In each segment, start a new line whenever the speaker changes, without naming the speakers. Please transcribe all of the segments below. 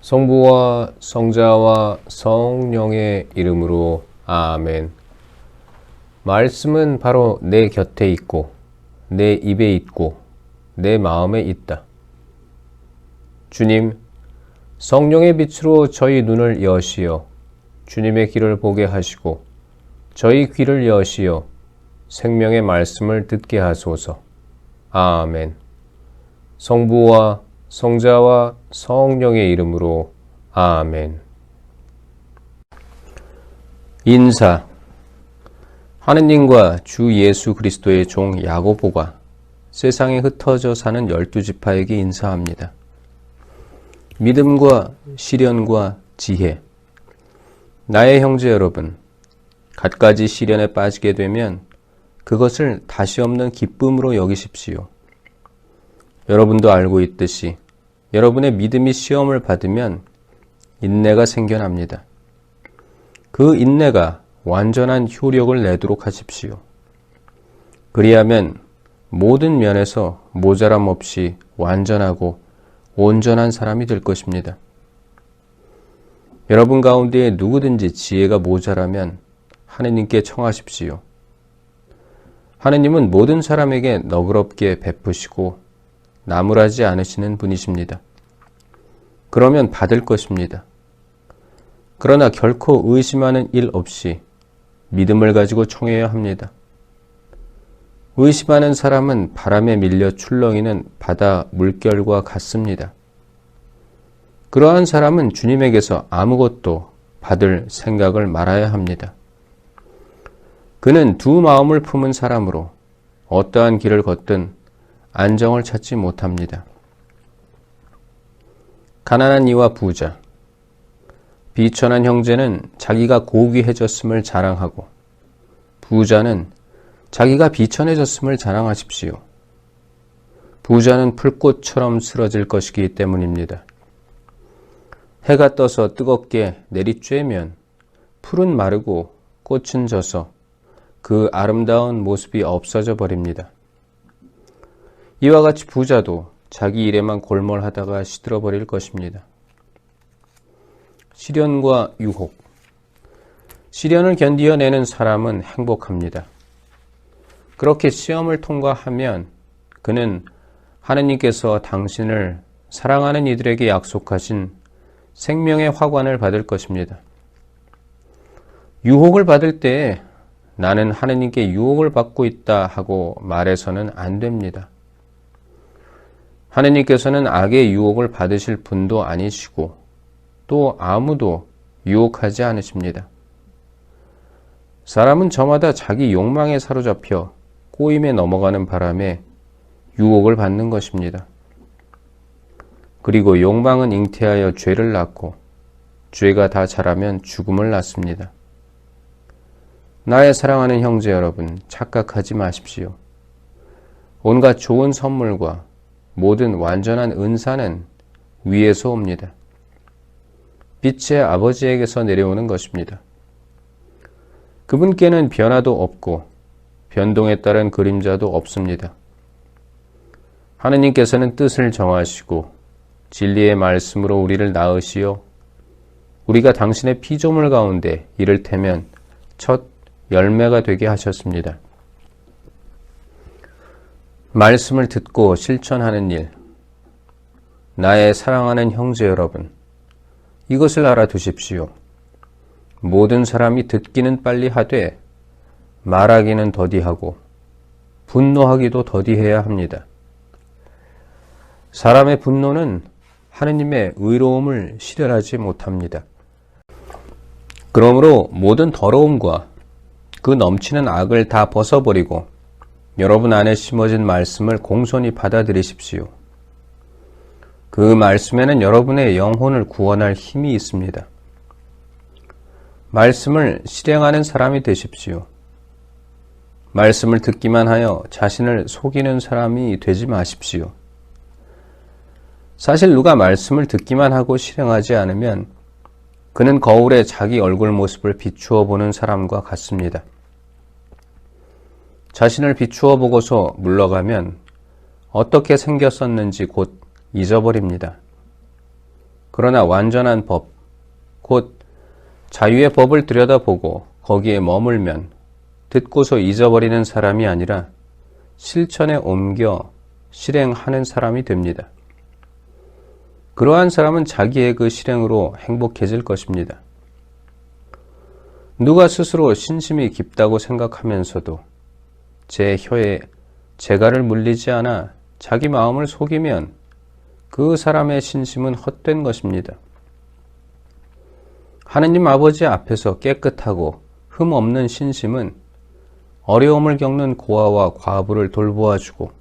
성부와 성자와 성령의 이름으로 아멘. 말씀은 바로 내 곁에 있고 내 입에 있고 내 마음에 있다. 주님, 성령의 빛으로 저희 눈을 여시어 주님의 길을 보게 하시고 저희 귀를 여시어 생명의 말씀을 듣게 하소서. 아멘. 성부와 성자와 성령의 이름으로 아멘. 인사. 하느님과 주 예수 그리스도의 종 야고보가 세상에 흩어져 사는 12지파에게 인사합니다. 믿음과 시련과 지혜. 나의 형제 여러분, 갖가지 시련에 빠지게 되면 그것을 다시 없는 기쁨으로 여기십시오. 여러분도 알고 있듯이 여러분의 믿음이 시험을 받으면 인내가 생겨납니다. 그 인내가 완전한 효력을 내도록 하십시오. 그리하면 모든 면에서 모자람 없이 완전하고 온전한 사람이 될 것입니다. 여러분 가운데 누구든지 지혜가 모자라면 하느님께 청하십시오. 하느님은 모든 사람에게 너그럽게 베푸시고 나무라지 않으시는 분이십니다. 그러면 받을 것입니다. 그러나 결코 의심하는 일 없이 믿음을 가지고 청해야 합니다. 의심하는 사람은 바람에 밀려 출렁이는 바다 물결과 같습니다. 그러한 사람은 주님에게서 아무것도 받을 생각을 말아야 합니다. 그는 두 마음을 품은 사람으로 어떠한 길을 걷든 안정을 찾지 못합니다. 가난한 이와 부자. 비천한 형제는 자기가 고귀해졌음을 자랑하고 부자는 자기가 비천해졌음을 자랑하십시오. 부자는 풀꽃처럼 쓰러질 것이기 때문입니다. 해가 떠서 뜨겁게 내리쬐면 풀은 마르고 꽃은 져서 그 아름다운 모습이 없어져 버립니다. 이와 같이 부자도 자기 일에만 골몰하다가 시들어 버릴 것입니다. 시련과 유혹. 시련을 견디어내는 사람은 행복합니다. 그렇게 시험을 통과하면 그는 하느님께서 당신을 사랑하는 이들에게 약속하신 생명의 화관을 받을 것입니다. 유혹을 받을 때에 나는 하느님께 유혹을 받고 있다 하고 말해서는 안 됩니다. 하느님께서는 악의 유혹을 받으실 분도 아니시고 또 아무도 유혹하지 않으십니다. 사람은 저마다 자기 욕망에 사로잡혀 꼬임에 넘어가는 바람에 유혹을 받는 것입니다. 그리고 욕망은 잉태하여 죄를 낳고 죄가 다 자라면 죽음을 낳습니다. 나의 사랑하는 형제 여러분, 착각하지 마십시오. 온갖 좋은 선물과 모든 완전한 은사는 위에서 옵니다. 빛의 아버지에게서 내려오는 것입니다. 그분께는 변화도 없고 변동에 따른 그림자도 없습니다. 하느님께서는 뜻을 정하시고 진리의 말씀으로 우리를 낳으시어 우리가 당신의 피조물 가운데 이를테면 첫 열매가 되게 하셨습니다. 말씀을 듣고 실천하는 일. 나의 사랑하는 형제 여러분, 이것을 알아두십시오. 모든 사람이 듣기는 빨리 하되 말하기는 더디하고 분노하기도 더디해야 합니다. 사람의 분노는 하느님의 의로움을 실현하지 못합니다. 그러므로 모든 더러움과 그 넘치는 악을 다 벗어버리고 여러분 안에 심어진 말씀을 공손히 받아들이십시오. 그 말씀에는 여러분의 영혼을 구원할 힘이 있습니다. 말씀을 실행하는 사람이 되십시오. 말씀을 듣기만 하여 자신을 속이는 사람이 되지 마십시오. 사실 누가 말씀을 듣기만 하고 실행하지 않으면 그는 거울에 자기 얼굴 모습을 비추어 보는 사람과 같습니다. 자신을 비추어 보고서 물러가면 어떻게 생겼었는지 곧 잊어버립니다. 그러나 완전한 법, 곧 자유의 법을 들여다보고 거기에 머물면 듣고서 잊어버리는 사람이 아니라 실천에 옮겨 실행하는 사람이 됩니다. 그러한 사람은 자기의 그 실행으로 행복해질 것입니다. 누가 스스로 신심이 깊다고 생각하면서도 제 혀에 재갈을 물리지 않아 자기 마음을 속이면 그 사람의 신심은 헛된 것입니다. 하느님 아버지 앞에서 깨끗하고 흠 없는 신심은 어려움을 겪는 고아와 과부를 돌보아주고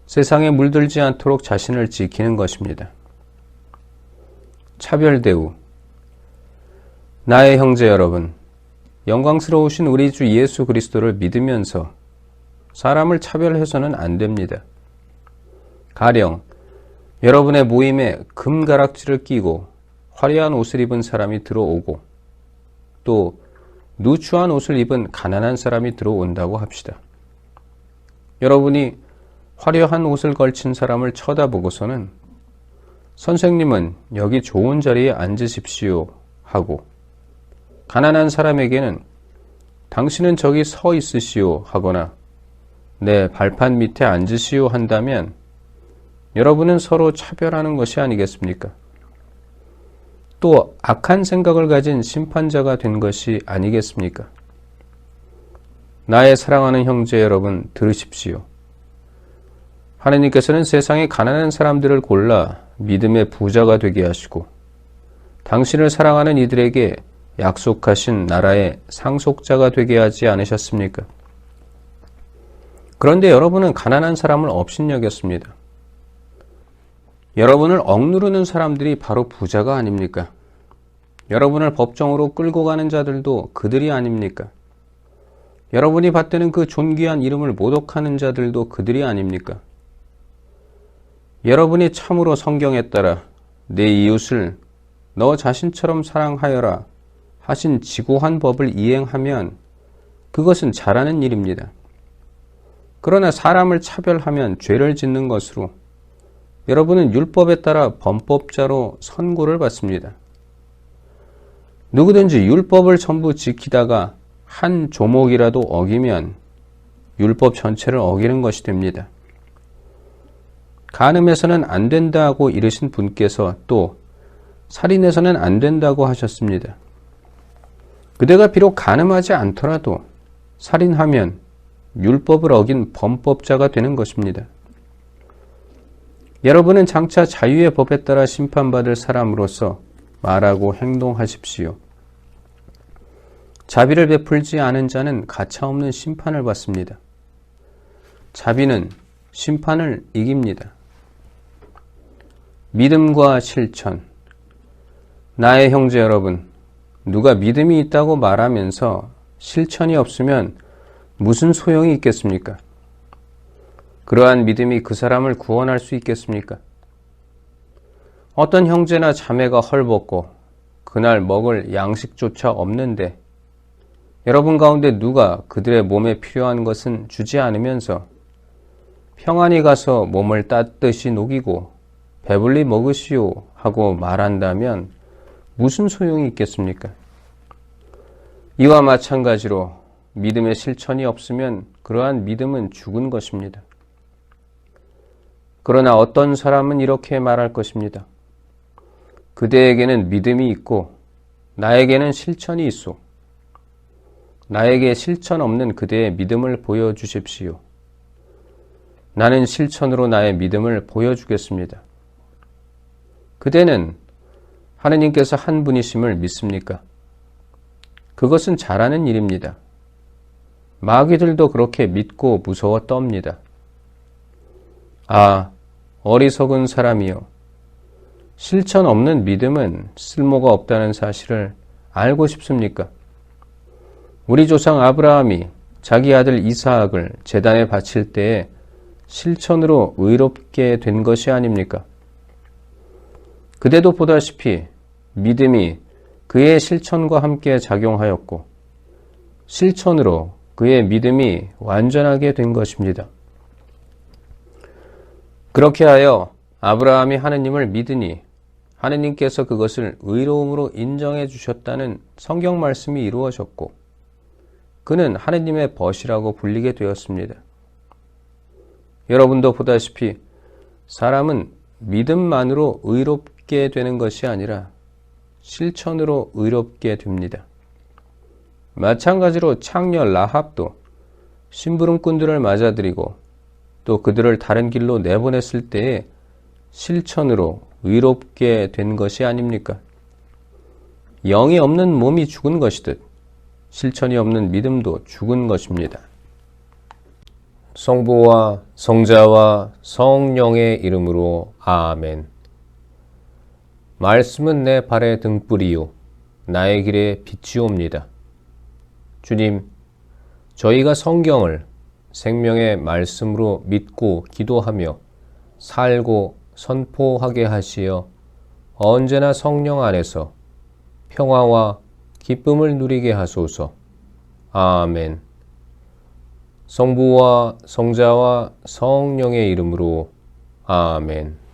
세상에 물들지 않도록 자신을 지키는 것입니다. 차별대우. 나의 형제 여러분, 영광스러우신 우리 주 예수 그리스도를 믿으면서 사람을 차별해서는 안 됩니다. 가령 여러분의 모임에 금가락지를 끼고 화려한 옷을 입은 사람이 들어오고 또 누추한 옷을 입은 가난한 사람이 들어온다고 합시다. 여러분이 화려한 옷을 걸친 사람을 쳐다보고서는 선생님은 여기 좋은 자리에 앉으십시오 하고 가난한 사람에게는 당신은 저기 서 있으시오 하거나 내 발판 밑에 앉으시오 한다면 여러분은 서로 차별하는 것이 아니겠습니까? 또 악한 생각을 가진 심판자가 된 것이 아니겠습니까? 나의 사랑하는 형제 여러분, 들으십시오. 하느님께서는 세상의 가난한 사람들을 골라 믿음의 부자가 되게 하시고 당신을 사랑하는 이들에게 약속하신 나라의 상속자가 되게 하지 않으셨습니까? 그런데 여러분은 가난한 사람을 업신여겼습니다. 여러분을 억누르는 사람들이 바로 부자가 아닙니까? 여러분을 법정으로 끌고 가는 자들도 그들이 아닙니까? 여러분이 받드는 그 존귀한 이름을 모독하는 자들도 그들이 아닙니까? 여러분이 참으로 성경에 따라 내 이웃을 너 자신처럼 사랑하여라 하신 지고한 법을 이행하면 그것은 잘하는 일입니다. 그러나 사람을 차별하면 죄를 짓는 것으로 여러분은 율법에 따라 범법자로 선고를 받습니다. 누구든지 율법을 전부 지키다가 한 조목이라도 어기면 율법 전체를 어기는 것이 됩니다. 간음해서는 안 된다고 이르신 분께서 또 살인해서는 안 된다고 하셨습니다. 그대가 비록 간음하지 않더라도 살인하면 율법을 어긴 범법자가 되는 것입니다. 여러분은 장차 자유의 법에 따라 심판받을 사람으로서 말하고 행동하십시오. 자비를 베풀지 않은 자는 가차없는 심판을 받습니다. 자비는 심판을 이깁니다. 믿음과 실천. 나의 형제 여러분, 누가 믿음이 있다고 말하면서 실천이 없으면 무슨 소용이 있겠습니까? 그러한 믿음이 그 사람을 구원할 수 있겠습니까? 어떤 형제나 자매가 헐벗고 그날 먹을 양식조차 없는데 여러분 가운데 누가 그들의 몸에 필요한 것은 주지 않으면서 평안히 가서 몸을 따뜻이 녹이고 배불리 먹으시오 하고 말한다면 무슨 소용이 있겠습니까? 이와 마찬가지로 믿음의 실천이 없으면 그러한 믿음은 죽은 것입니다. 그러나 어떤 사람은 이렇게 말할 것입니다. 그대에게는 믿음이 있고 나에게는 실천이 있소. 나에게 실천 없는 그대의 믿음을 보여주십시오. 나는 실천으로 나의 믿음을 보여주겠습니다. 그대는 하느님께서 한 분이심을 믿습니까? 그것은 잘하는 일입니다. 마귀들도 그렇게 믿고 무서워 떱니다. 아, 어리석은 사람이여. 실천 없는 믿음은 쓸모가 없다는 사실을 알고 싶습니까? 우리 조상 아브라함이 자기 아들 이삭을 제단에 바칠 때에 실천으로 의롭게 된 것이 아닙니까? 그대도 보다시피 믿음이 그의 실천과 함께 작용하였고 실천으로 그의 믿음이 완전하게 된 것입니다. 그렇게 하여 아브라함이 하느님을 믿으니 하느님께서 그것을 의로움으로 인정해 주셨다는 성경 말씀이 이루어졌고 그는 하느님의 벗이라고 불리게 되었습니다. 여러분도 보다시피 사람은 믿음만으로 의롭게 되는 것이 아니라 실천으로 의롭게 됩니다. 마찬가지로 창녀 라합도 심부름꾼들을 맞아들이고 또 그들을 다른 길로 내보냈을 때에 실천으로 의롭게 된 것이 아닙니까? 영이 없는 몸이 죽은 것이듯 실천이 없는 믿음도 죽은 것입니다. 성부와 성자와 성령의 이름으로 아멘. 말씀은 내 발의 등불이요 나의 길에 빛이옵니다. 주님, 저희가 성경을 생명의 말씀으로 믿고 기도하며 살고 선포하게 하시어 언제나 성령 안에서 평화와 기쁨을 누리게 하소서. 아멘. 성부와 성자와 성령의 이름으로 아멘.